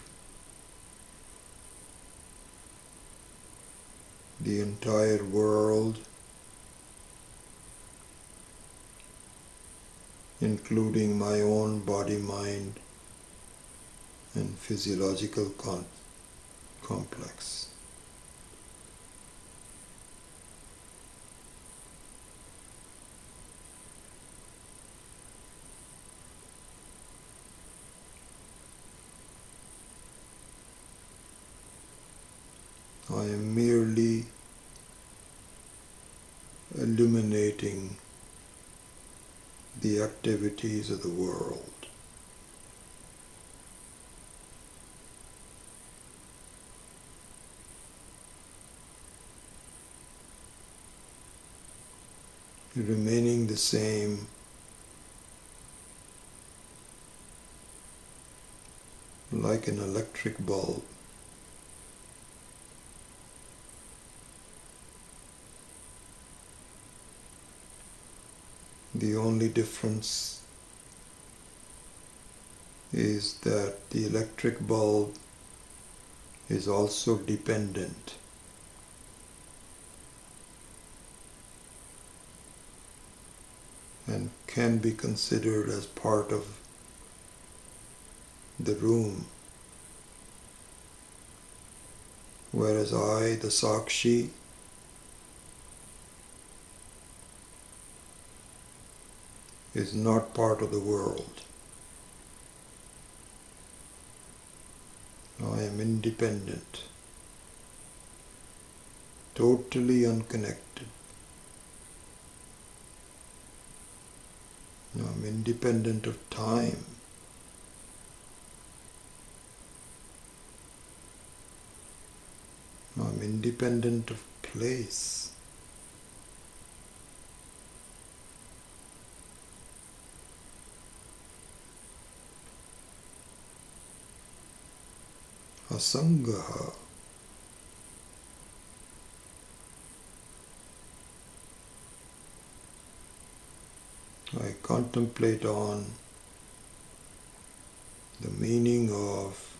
the entire world, including my own body, mind, and physiological complex. I am merely illuminating the activities of the world. remaining the same, like an electric bulb. The only difference is that the electric bulb is also dependent. And can be considered as part of the room, whereas I, the Sakshi, is not part of the world. I am independent, totally unconnected. I am independent of time. I am independent of place. Asangaha. I contemplate on the meaning of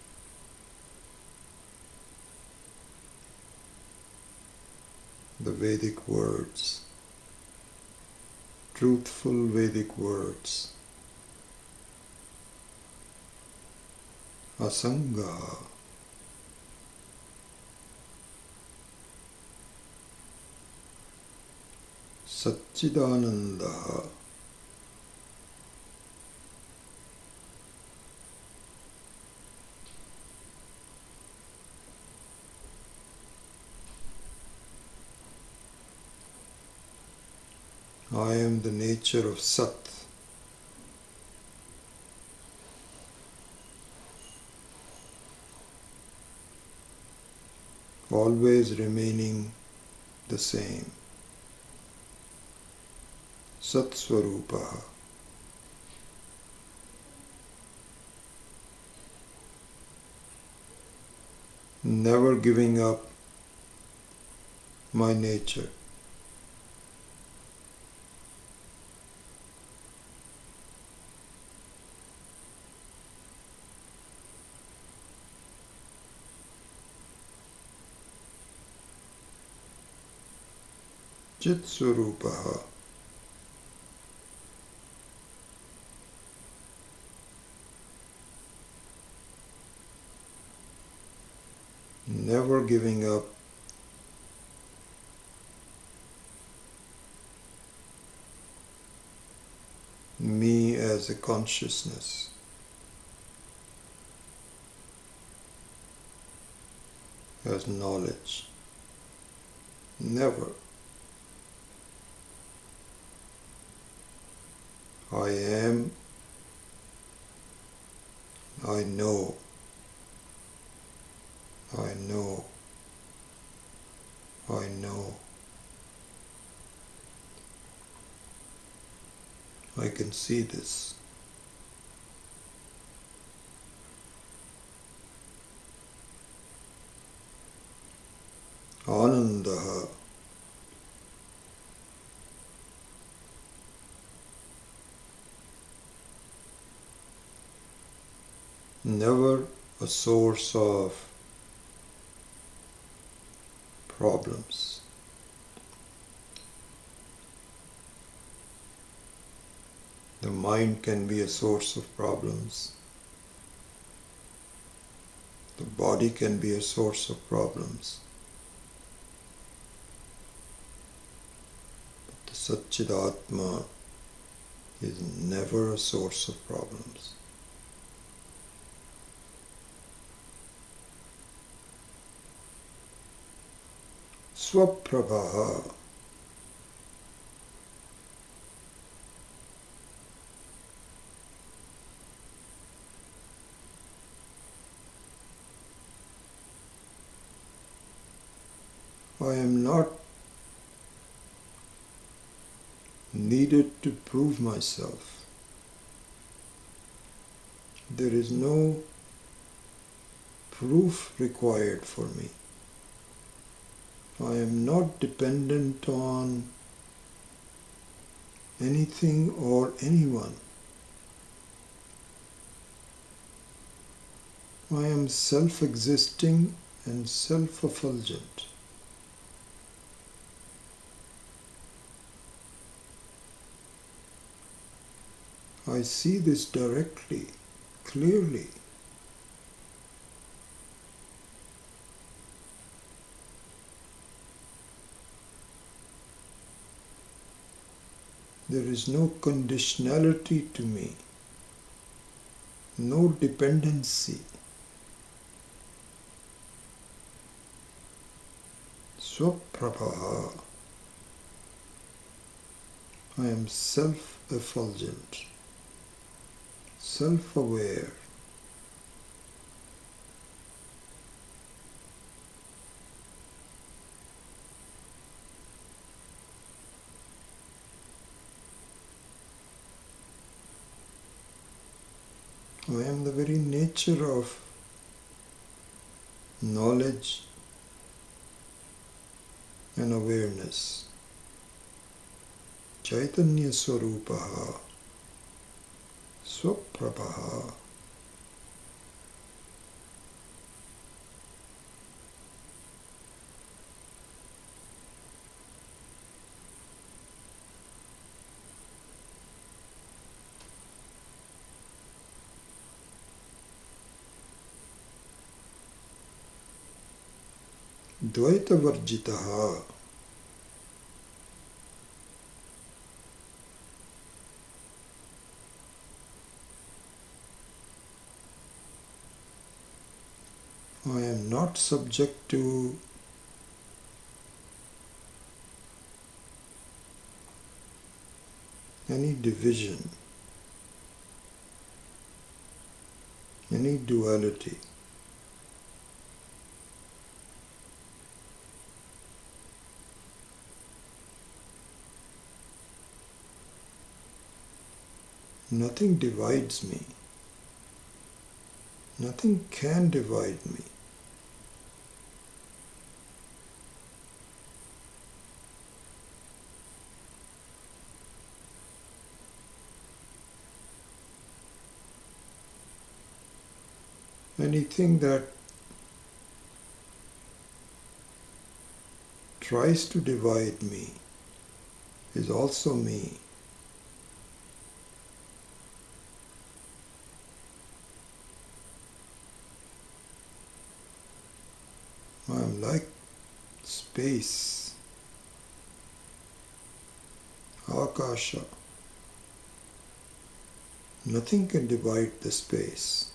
the Vedic words, truthful Vedic words. Asangaha. Satchidanandaha. I am the nature of Sat. Always remaining the same. Sat Swarupaha. Never giving up my nature. Chit Swarupaha. Never giving up me as a consciousness. As knowledge. Never. I am, I know, I know, I know. I can see this. Anandaha. Never a source of problems. The mind can be a source of problems. The body can be a source of problems. But the Satchidatma is never a source of problems. Swaprabha. I am not needed to prove myself. There is no proof required for me. I am not dependent on anything or anyone. I am self-existing and self-effulgent. I see this directly, clearly. There is no conditionality to me, no dependency. Swaprabha. I am self-effulgent, self-aware. I am the very nature of knowledge and awareness. Chaitanya Swarupaha Swaprabha. Dvaita Varjitaha. I am not subject to any division, any duality. Nothing divides me. Nothing can divide me. Anything that tries to divide me is also me. I am like space, Akasha. Nothing can divide the space.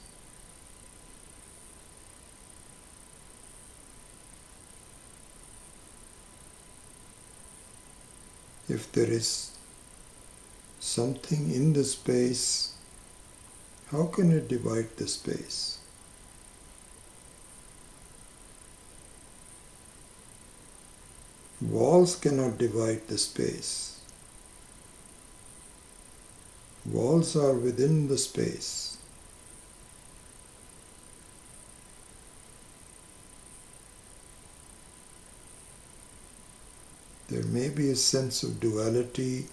If there is something in the space, how can it divide the space? Walls cannot divide the space. Walls are within the space. There may be a sense of duality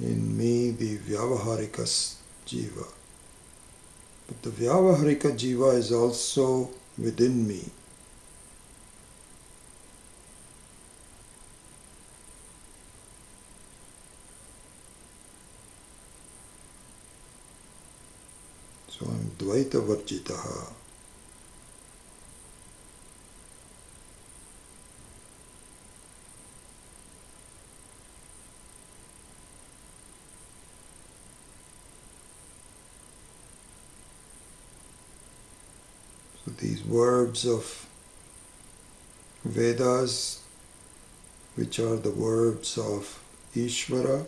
in me, the Vyavaharika Jiva. But the Vyavaharika Jiva is also within me. So I am Dvaita Varjitaha. So these words of Vedas, which are the words of Ishvara,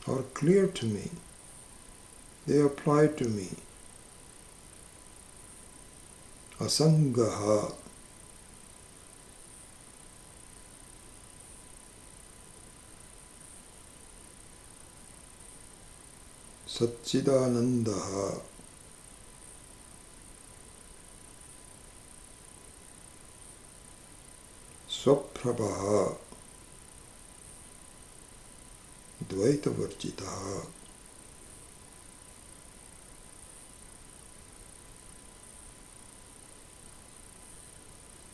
are clear to me. They apply to me. Asangaha. Satchidanandaha Swaprabhaha Dvaitavarjitaha.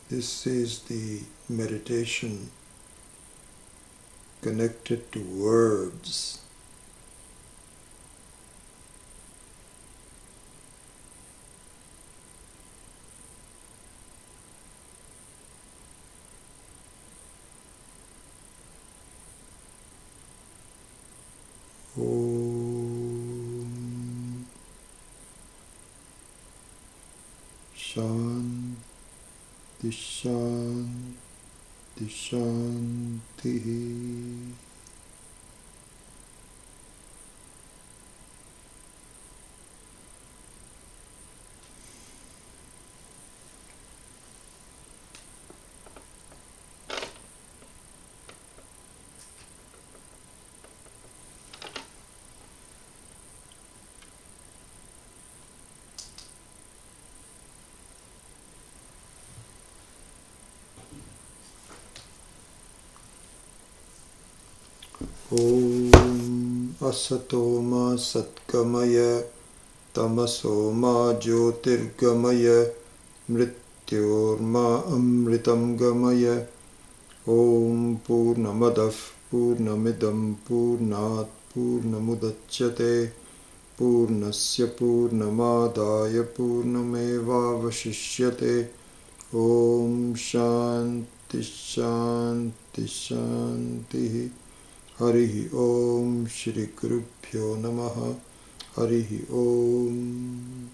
This is the meditation connected to words. Om Shanti Shanti Shanti. Om Asatoma Satgamaya Tamasoma Jyotirgamaya Mrityorma Amritam Gamaya. Om Purnamadav Purnamidam Purnat Purnamudachyate Purnasya Purnamadaya Purnameva Vashishyate. Om Shanti Shanti Shanti. Harihi Om Shri Gurubhyo Namaha. Harihi Om.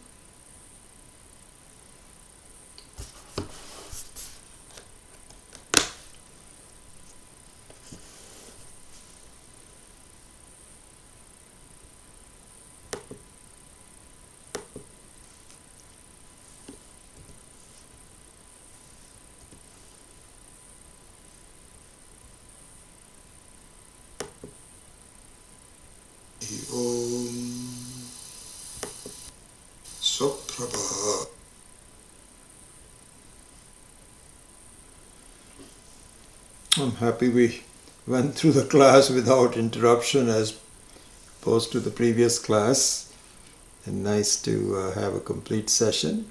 Om Swaprabha. I'm happy we went through the class without interruption as opposed to the previous class, and nice to have a complete session.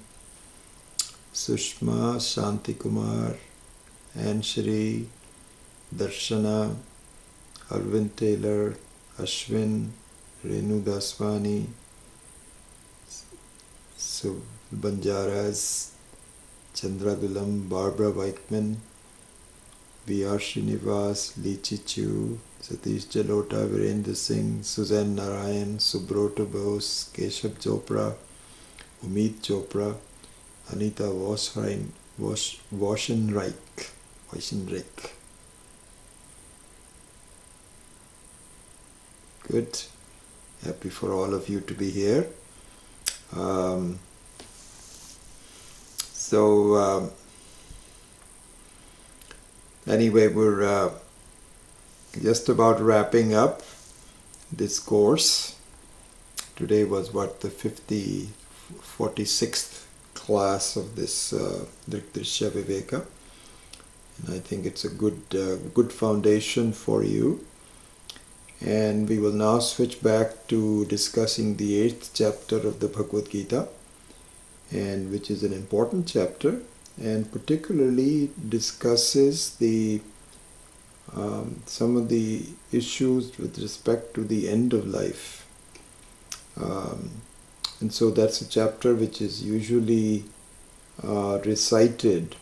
Sushma, Shanti Kumar, and Shri, Darshana, Arvind Taylor, Ashwin, Renu Daswani, Banjaras, Chandradulam, Barbara Weichman, B.R. Srinivas, Lee Chichu, Satish Jalota, Virendra Singh, Suzanne Narayan, Subroto Bose, Keshav Chopra, Umid Chopra, Anita Waschenreich. Good. Happy for all of you to be here. Anyway, we're just about wrapping up this course. Today was what, the 46th class of this Drg Drsya Viveka, and I think it's a good foundation for you. And we will now switch back to discussing the 8th chapter of the Bhagavad Gita, and which is an important chapter, and particularly discusses the some of the issues with respect to the end of life. And so that's a chapter which is usually recited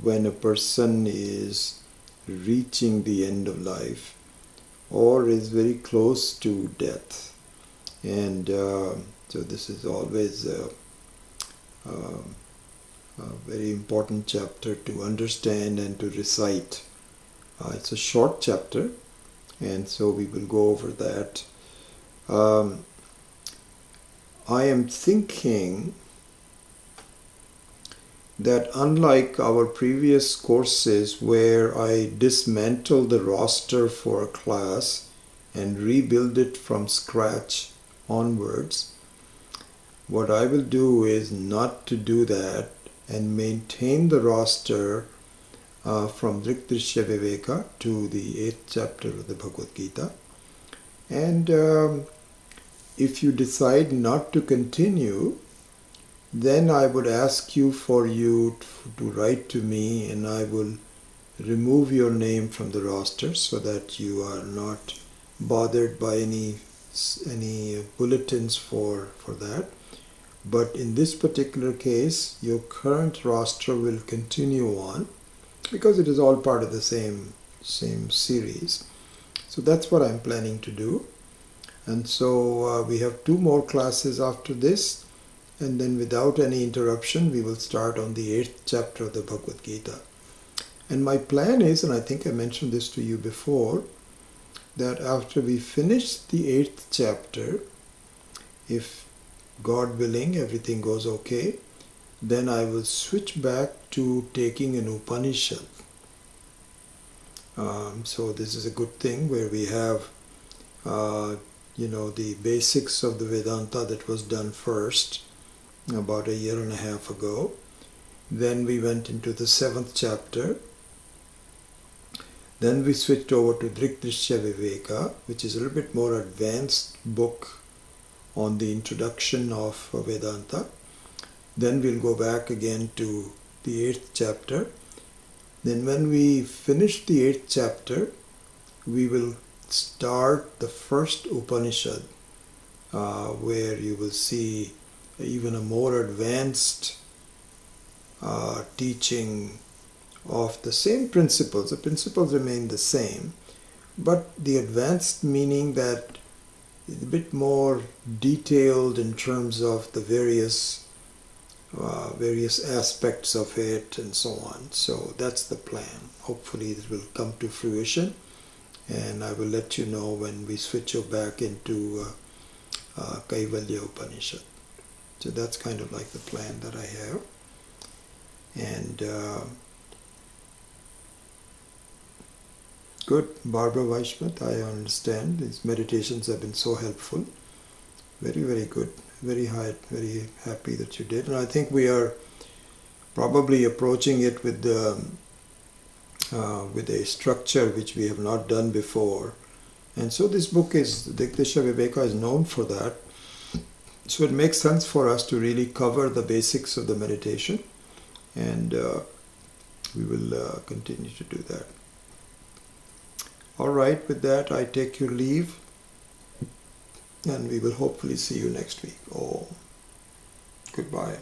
when a person is reaching the end of life or is very close to death. And so this is always a very important chapter to understand and to recite. It's a short chapter, and so we will go over that. I am thinking that unlike our previous courses where I dismantle the roster for a class and rebuild it from scratch onwards. What I will do is not to do that and maintain the roster from Drg Drsya Viveka to the 8th chapter of the Bhagavad Gita. And if you decide not to continue, then I would ask you to write to me, and I will remove your name from the roster so that you are not bothered by any bulletins for that. But in this particular case, your current roster will continue on because it is all part of the same series. So that's what I'm planning to do. And so we have 2 more classes after this, and then without any interruption we will start on the 8th chapter of the Bhagavad Gita. And my plan is, and I think I mentioned this to you before, that after we finish the 8th chapter, if God willing everything goes okay, then I will switch back to taking an Upanishad. So this is a good thing where we have the basics of the Vedanta that was done first about 1.5 years ago. Then we went into the 7th chapter. Then we switched over to Drg Drsya Viveka, which is a little bit more advanced book on the introduction of Vedanta. Then we'll go back again to the 8th chapter. Then when we finish the 8th chapter, we will start the first Upanishad, where you will see even a more advanced teaching of the same principles. The principles remain the same, but the advanced meaning that is a bit more detailed in terms of the various aspects of it and so on. So that's the plan. Hopefully it will come to fruition, and I will let you know when we switch you back into Kaivalya Upanishad. So that's kind of like the plan that I have. And good, Barbara Weishmat, I understand. These meditations have been so helpful. Very, very good. Very happy that you did. And I think we are probably approaching it with a structure which we have not done before. And so this book is, Drg Drsya Viveka is known for that. So it makes sense for us to really cover the basics of the meditation. And we will continue to do that. All right, with that I take your leave, and we will hopefully see you next week. Oh, goodbye.